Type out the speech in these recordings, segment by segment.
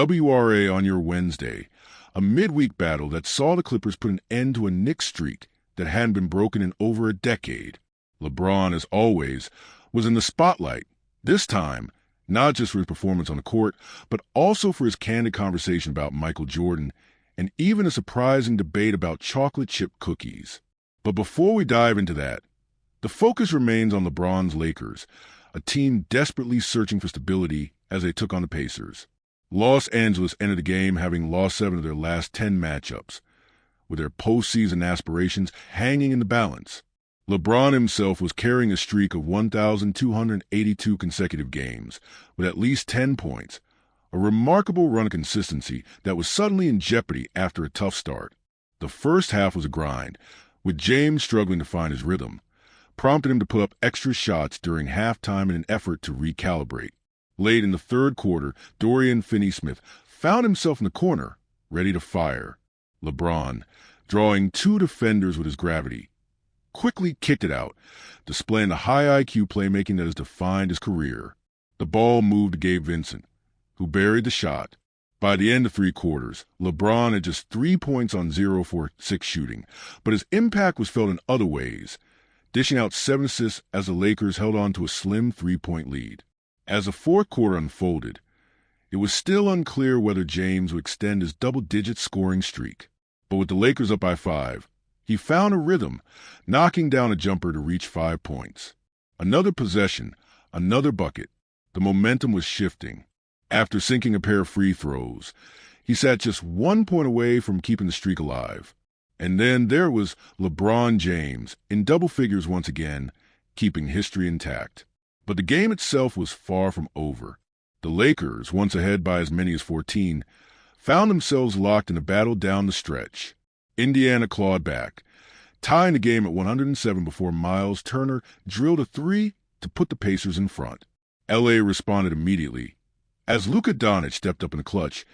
WRA on your Wednesday, a midweek battle that saw the Clippers put an end to a Knicks streak that hadn't been broken in over a decade. LeBron, as always, was in the spotlight, this time not just for his performance on the court, but also for his candid conversation about Michael Jordan and even a surprising debate about chocolate chip cookies. But before we dive into that, the focus remains on LeBron's Lakers, a team desperately searching for stability as they took on the Pacers. Los Angeles entered the game having lost 7 of their last 10 matchups, with their postseason aspirations hanging in the balance. LeBron himself was carrying a streak of 1,282 consecutive games, with at least 10 points, a remarkable run of consistency that was suddenly in jeopardy after a tough start. The first half was a grind, with James struggling to find his rhythm, prompting him to put up extra shots during halftime in an effort to recalibrate. Late in the third quarter, Dorian Finney-Smith found himself in the corner, ready to fire. LeBron, drawing 2 defenders with his gravity, quickly kicked it out, displaying the high IQ playmaking that has defined his career. The ball moved to Gabe Vincent, who buried the shot. By the end of 3 quarters, LeBron had just 3 points on 0 for 6 shooting, but his impact was felt in other ways, dishing out 7 assists as the Lakers held on to a slim 3-point lead. As the fourth quarter unfolded, it was still unclear whether James would extend his double-digit scoring streak. But with the Lakers up by 5, he found a rhythm, knocking down a jumper to reach 5 points. Another possession, another bucket. The momentum was shifting. After sinking a pair of free throws, he sat just 1 point away from keeping the streak alive. And then there was LeBron James, in double figures once again, keeping history intact. But the game itself was far from over. The Lakers, once ahead by as many as 14, found themselves locked in a battle down the stretch. Indiana clawed back, tying the game at 107 before Miles Turner drilled a 3 to put the Pacers in front. LA responded immediately, as Luka Doncic stepped up in the clutch,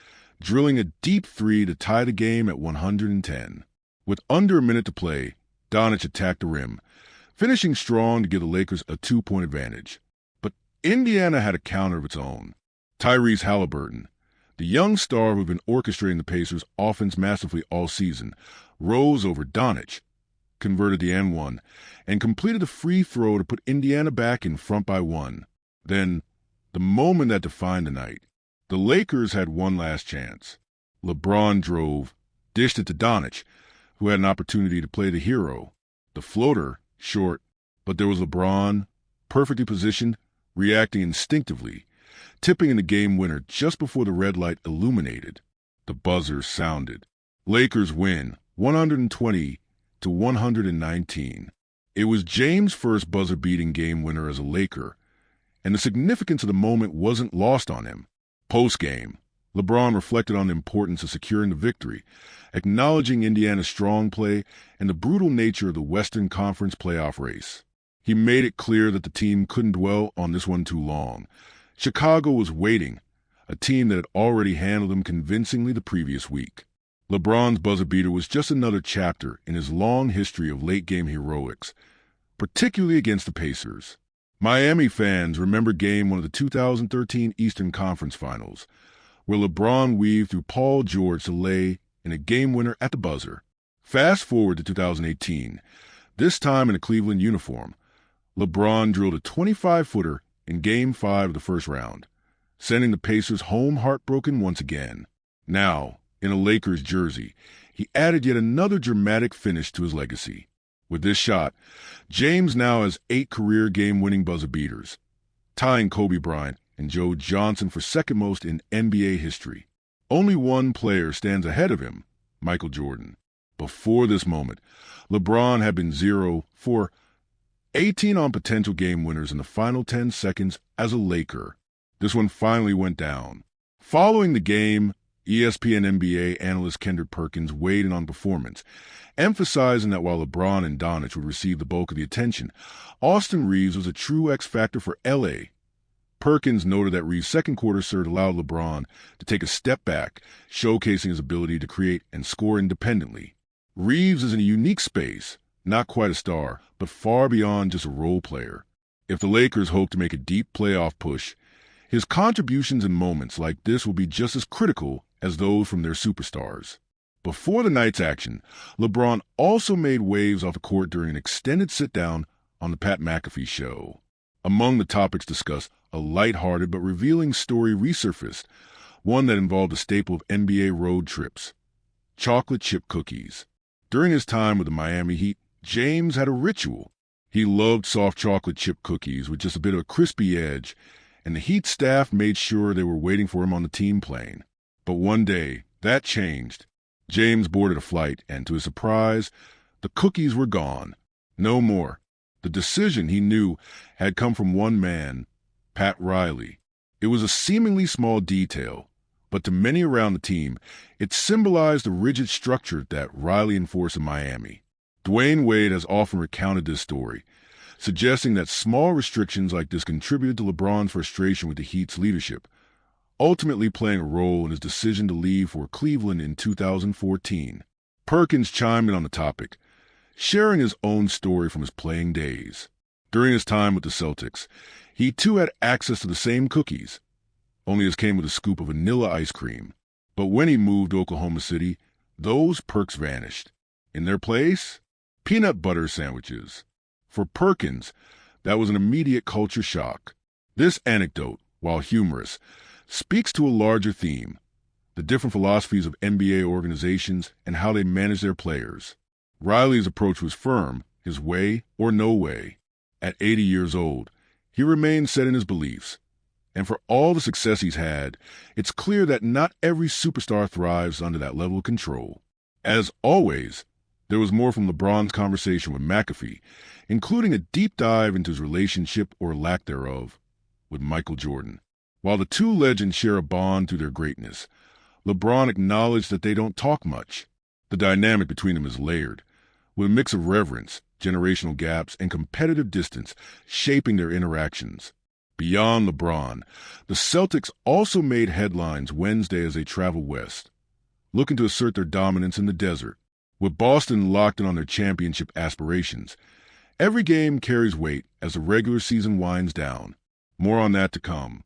drilling a deep 3 to tie the game at 110. With under a minute to play, Doncic attacked the rim, finishing strong to give the Lakers a 2-point advantage. But Indiana had a counter of its own. Tyrese Halliburton, the young star who had been orchestrating the Pacers' offense masterfully all season, rose over Doncic, converted the N1, and completed a free throw to put Indiana back in front by 1. Then, the moment that defined the night, the Lakers had one last chance. LeBron drove, dished it to Doncic, who had an opportunity to play the hero. The floater, short, but there was LeBron, perfectly positioned, reacting instinctively, tipping in the game winner just before the red light illuminated. The buzzer sounded. Lakers win, 120-119. It was James' first buzzer-beating game winner as a Laker, and the significance of the moment wasn't lost on him. Post-game, LeBron reflected on the importance of securing the victory, acknowledging Indiana's strong play and the brutal nature of the Western Conference playoff race. He made it clear that the team couldn't dwell on this one too long. Chicago was waiting, a team that had already handled them convincingly the previous week. LeBron's buzzer beater was just another chapter in his long history of late-game heroics, particularly against the Pacers. Miami fans remember Game 1 of the 2013 Eastern Conference Finals, where LeBron weaved through Paul George to lay in a game winner at the buzzer. Fast forward to 2018, this time in a Cleveland uniform, LeBron drilled a 25-footer in Game 5 of the first round, sending the Pacers home heartbroken once again. Now, in a Lakers jersey, he added yet another dramatic finish to his legacy. With this shot, James now has 8 career game-winning buzzer beaters, tying Kobe Bryant and Joe Johnson for second most in NBA history. Only one player stands ahead of him, Michael Jordan. Before this moment, LeBron had been 0 for 18 on potential game winners in the final 10 seconds as a Laker. This one finally went down. Following the game, ESPN NBA analyst Kendrick Perkins weighed in on performance, emphasizing that while LeBron and Doncic would receive the bulk of the attention, Austin Reaves was a true X factor for LA. Perkins noted that Reaves' second quarter surge allowed LeBron to take a step back, showcasing his ability to create and score independently. Reaves is in a unique space, not quite a star, but far beyond just a role player. If the Lakers hope to make a deep playoff push, His contributions in moments like this will be just as critical as those from their superstars. Before the night's action, LeBron also made waves off the court during an extended sit-down on the Pat McAfee show. Among the topics discussed, a lighthearted but revealing story resurfaced, one that involved a staple of NBA road trips: chocolate chip cookies. During his time with the Miami Heat, James had a ritual. He loved soft chocolate chip cookies with just a bit of a crispy edge, and the Heat staff made sure they were waiting for him on the team plane. But one day, that changed. James boarded a flight, and to his surprise, the cookies were gone. No more. The decision, he knew, had come from one man, Pat Riley. It was a seemingly small detail, but to many around the team, it symbolized the rigid structure that Riley enforced in Miami. Dwayne Wade has often recounted this story, suggesting that small restrictions like this contributed to LeBron's frustration with the Heat's leadership, ultimately playing a role in his decision to leave for Cleveland in 2014. Perkins chimed in on the topic, sharing his own story from his playing days. During his time with the Celtics, he too had access to the same cookies, only his came with a scoop of vanilla ice cream. But when he moved to Oklahoma City, those perks vanished. In their place, peanut butter sandwiches. For Perkins, that was an immediate culture shock. This anecdote, while humorous, speaks to a larger theme: the different philosophies of NBA organizations and how they manage their players. Riley's approach was firm, his way or no way. At 80 years old, he remained set in his beliefs. And for all the success he's had, it's clear that not every superstar thrives under that level of control. As always, there was more from LeBron's conversation with McAfee, including a deep dive into his relationship, or lack thereof, with Michael Jordan. While the two legends share a bond through their greatness, LeBron acknowledged that they don't talk much. The dynamic between them is layered, with a mix of reverence, generational gaps, and competitive distance shaping their interactions. Beyond LeBron, the Celtics also made headlines Wednesday as they traveled west, looking to assert their dominance in the desert. With Boston locked in on their championship aspirations, every game carries weight as the regular season winds down. More on that to come.